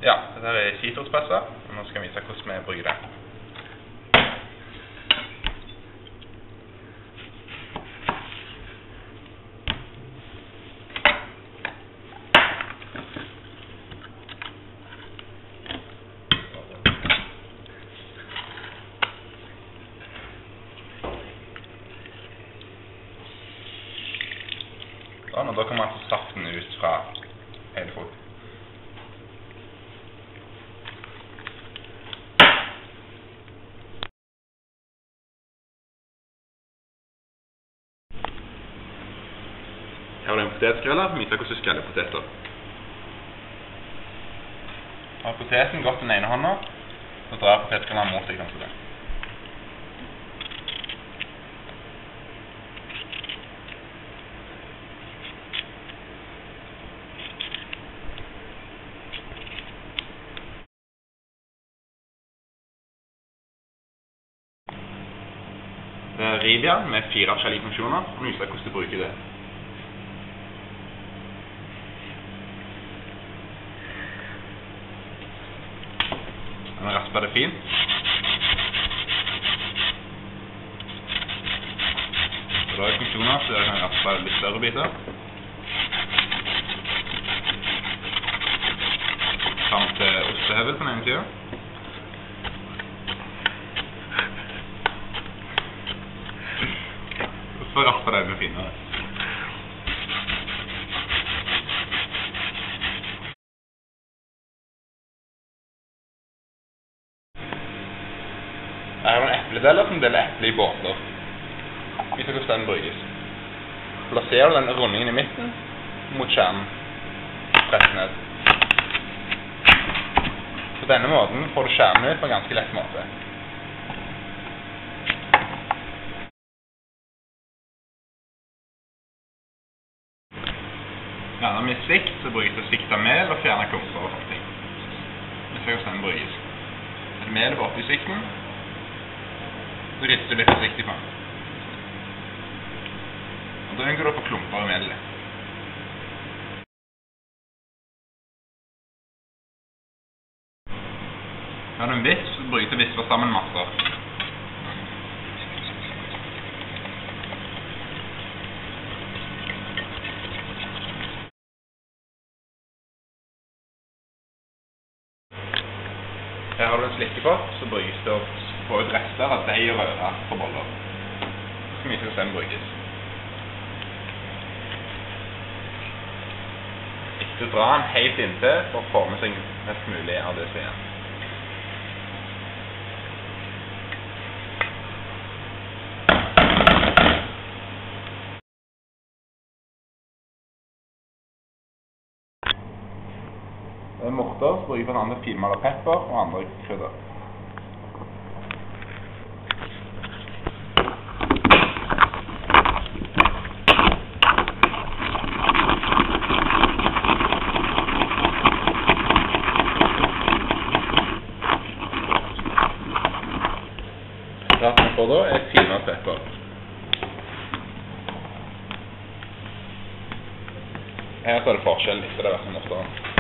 Ja, dette er citruspressa, og nå skal jeg vise hvordan vi brygger det. Sånn, og da kommer altså saften ut fra hele frukten. Her har du en potetskreller som viser hvordan du skreller poteter. Har poteten gått den ene hånda, så drar potetskrelleren mot deg ganske det. Det er Rivia med 4 forskjellige funksjoner, og viser hvordan du bruker det. Den rasper det fint. Så da er funksjoner, så jeg kan raspe litt større biter. Samt ostehevel på den ene siden. Så rasper det med finere. Her er en epledeler som deler eple i båter. Vis hvordan den brukes. Plasserer du den rundingen i midten mot skjermen. Press ned. På denne måten får du skjermen ut på en ganske lett måte. Fjerner vi slikt, så brukes det slikt av mel og fjerner klumper og sånne ting. Vi ser hvordan den brukes. Så det melet på oppi slikten, så rister du litt forsiktig på den. Og da unngår du å få klumper i melet. Har du en visp, så brukes det visper sammen masser. Her har du en slikkepott, så brukes det å få ut rester av deig og røre på boller. Så mye som den brukes. Ikke dra den helt inntil for å få med seg mest mulig av det som er. Morter så bruker jeg for andre finmalet pepper og andre krydder. Raten jeg får da er finmalet pepper. Her så er det forskjell etter det har vært en morter.